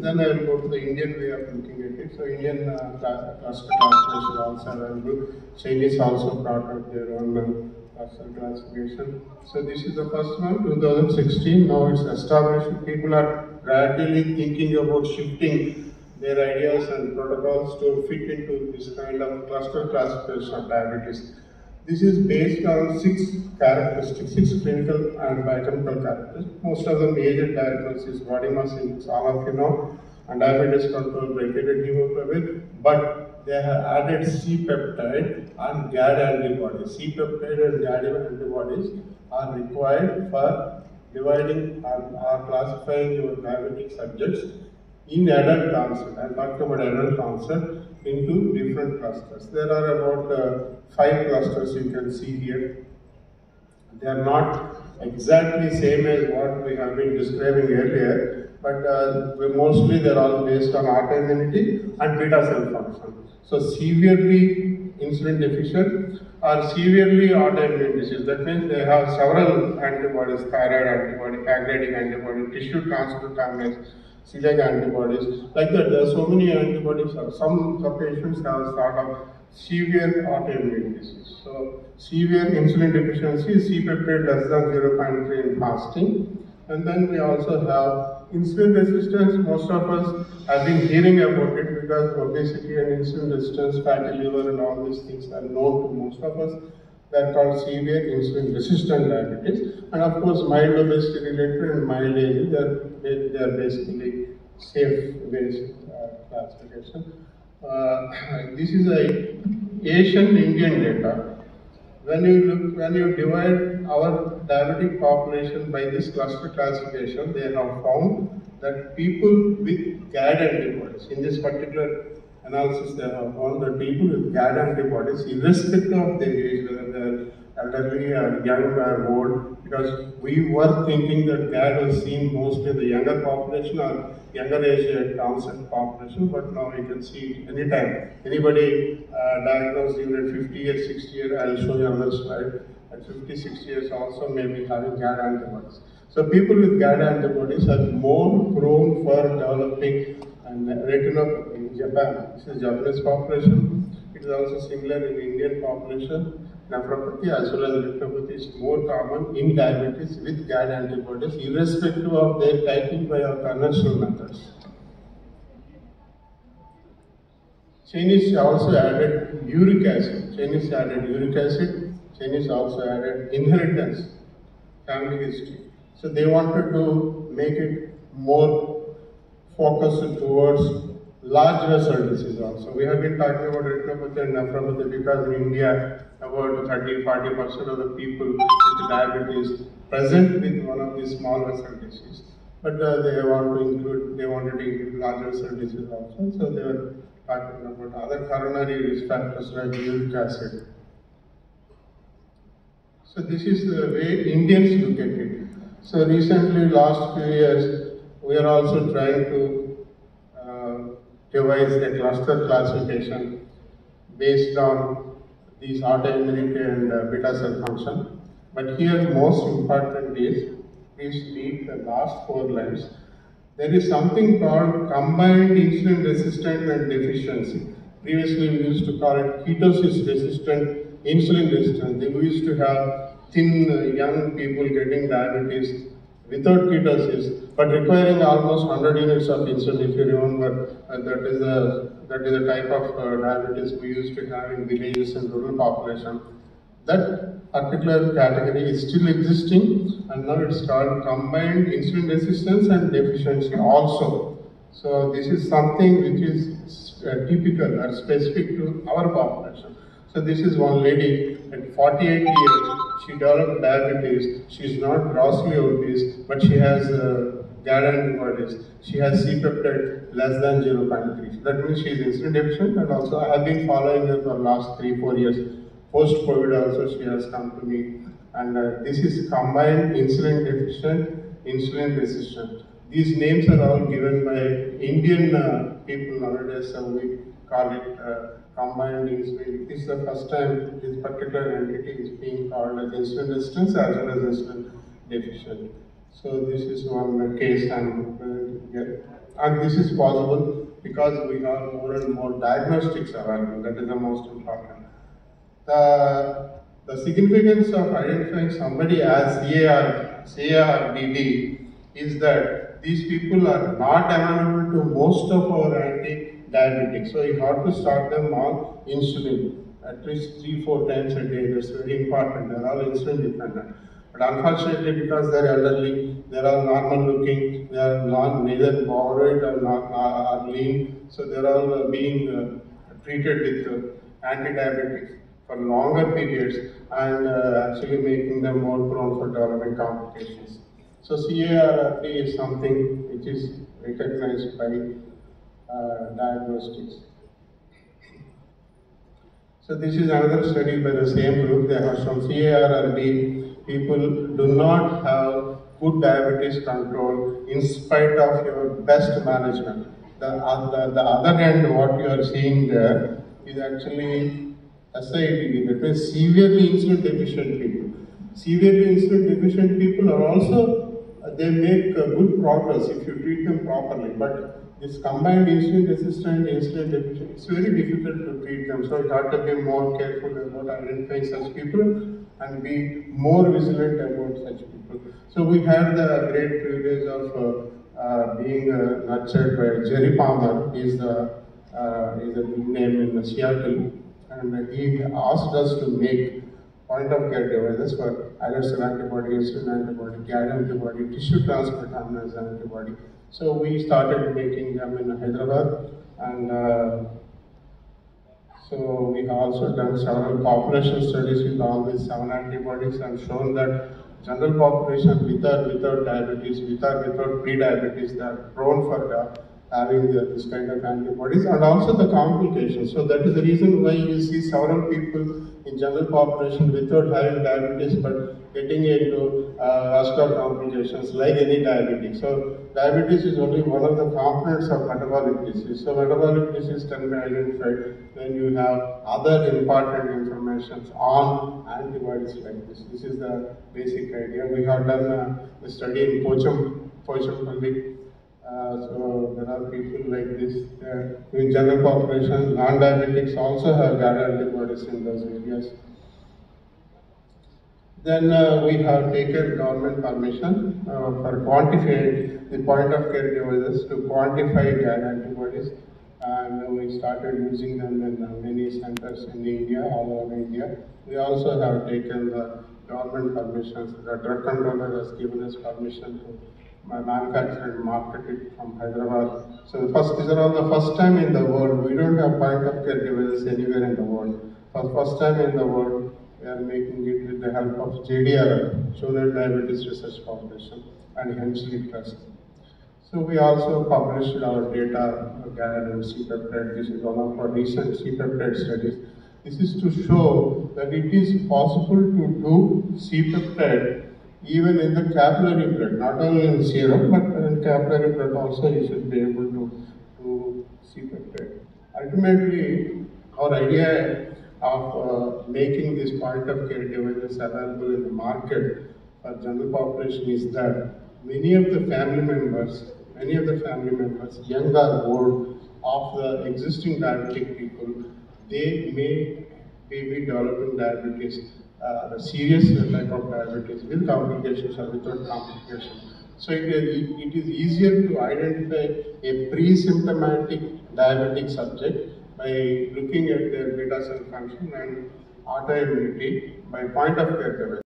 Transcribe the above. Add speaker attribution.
Speaker 1: then I will go to the Indian way of looking at it. So Indian cluster classification also available. Chinese also brought out their own cluster classification. So this is the first one, 2016. Now it's established. People are gradually thinking about shifting their ideas and protocols to fit into this kind of cluster classification of diabetes. This is based on 6 clinical and biochemical characteristics. Most of them age diagnosis, body mass index, all of you know, and diabetes control, regulated hemoglobin, but they have added C-peptide and GAD antibodies. C-peptide and GAD antibodies are required for dividing or classifying your diabetic subjects in adult onset. I am talking about adult onset into different clusters. There are about 5 clusters you can see here. They are not exactly same as what we have been describing earlier, but mostly they are all based on autoimmunity and beta cell function. So severely insulin deficient or severely autoimmune disease. That means they have several antibodies: thyroid antibody, pancreatic antibody, tissue transglutaminase, celiac antibodies. Like that, there are so many antibodies. Some patients have sort of severe autoimmune disease. So severe insulin deficiency, C-peptide less than 0.3 in fasting. And then we also have insulin resistance. Most of us have been hearing about it because obesity and insulin resistance, fatty liver and all these things are known to most of us. They are called severe insulin resistant diabetes. And of course, mild obesity related and mild age, they are basically safe based classification. This is a Asian Indian data. When you divide our diabetic population by this cluster classification, they have found that people with GAD antibodies, in this particular analysis, they have found that people with GAD antibodies, irrespective of their age, whether they are elderly or young or old, because we were thinking that GAD was seen mostly in the younger population or younger age at onset population, but now you can see anytime. Anybody diagnosed even at 50 years, 60 years, I'll show you another slide, at 50, 60 years also maybe having GAD antibodies. So people with GAD antibodies are more prone for developing retinopathy in Japan. This is Japanese population. It is also similar in Indian population. Nephropathy as well as retinopathy is more common in diabetes with GAD antibodies, irrespective of their typing by our conventional methods. Chinese also added uric acid. Chinese also added inheritance, family history. So they wanted to make it more focused towards large vessel disease also. We have been talking about retinopathy and nephropathy because in India, about 30-40% of the people with diabetes present with one of these small vessel disease. But they wanted to include large vessel disease also. So they were talking about other coronary risk factors like uric acid. So this is the way Indians look at it. So recently, last few years, we are also trying to devise a cluster classification based on these autoimmunity and beta cell function. But here, most important is, please read the last 4 lines. There is something called combined insulin resistant and deficiency. Previously, we used to call it ketosis resistant, insulin resistant. We used to have thin young people getting diabetes without ketosis, but requiring almost 100 units of insulin. If you remember, that is a type of diabetes we used to have in villages and rural population. That particular category is still existing, and now it's called combined insulin resistance and deficiency also. So this is something which is typical or specific to our population. So this is one lady at 48 years. She developed diabetes. She is not grossly obese, but she has GAD antibodies. She has C-peptide less than 0.3. That means she is insulin deficient, and also I have been following her for the last 3-4 years. Post-COVID also she has come to me, and this is combined insulin deficient, insulin resistant. These names are all given by Indian people nowadays, so we call it combined insulin. This is the first time this particular entity is being called as insulin resistance as well as insulin deficient. So this is one case I'm going to get. And this is possible because we have more and more diagnostics available. That is the most important. The significance of identifying somebody as CAR-DD is that these people are not amenable to most of our anti-diabetics. So you have to start them on insulin at least 3-4 times a day. That's very important. They're all insulin dependent. But unfortunately, because they're elderly, they're all normal looking, they are neither overweight or lean, so they're all being treated with anti-diabetics for longer periods and actually making them more prone for developing complications. So CAR-RD is something which is recognized by diagnostics. So this is another study by the same group. They have shown CAR-RD people do not have good diabetes control in spite of your best management. The other end, what you are seeing there is actually SIDD, that means severely insulin deficient people. Severely insulin deficient people are also, they make good progress if you treat them properly, but this combined insulin resistant, insulin deficient, it's very difficult to treat them. So you have to be more careful about identifying such people and be more vigilant about such people. So we had the great privilege of being nurtured by Jerry Palmer. He's a big name in Seattle, and he asked us to make point-of-care devices for either cell antibody, insulin antibody, GAD antibody, tissue transcriptase antibody. So we started making them in Hyderabad, and so we have also done several population studies with all these 7 antibodies and shown that general population with or without diabetes, with or without pre-diabetes, they are prone for having this kind of antibodies and also the complications. So that is the reason why you see several people in general population without having diabetes but getting into vascular complications like any diabetes. So diabetes is only one of the components of metabolic disease. So metabolic disease can be identified when you have other important information on antibodies like this. This is the basic idea. We have done a study in Pochampalli. So there are people like this. In general population, non-diabetics also have GAD antibodies in those areas. Then we have taken government permission for quantifying the point-of-care devices to quantify GAD antibodies, and we started using them in many centers in India, all over India. We also have taken the government permissions. The drug controller has given us permission to manufacture and market it from Hyderabad. So these are all the first time in the world. We don't have point-of-care devices anywhere in the world. For the first time in the world, we are making it with the help of JDRF, Juvenile Diabetes Research Foundation, and Hemsley Trust. So we also published our data, GAD and C-peptide. This is one of our recent C-peptide studies. This is to show that it is possible to do C-peptide even in the capillary blood, not only in serum, but in capillary blood also you should be able to do C-peptide. Ultimately, our idea of making this point-of-care devices available in the market for general population is that many of the family members, young or old, of the existing diabetic people, they may be developing diabetes, a serious type of diabetes with complications or without complications. So it is easier to identify a pre-symptomatic diabetic subject by looking at their beta cell function and autoimmunity by point-of-care device.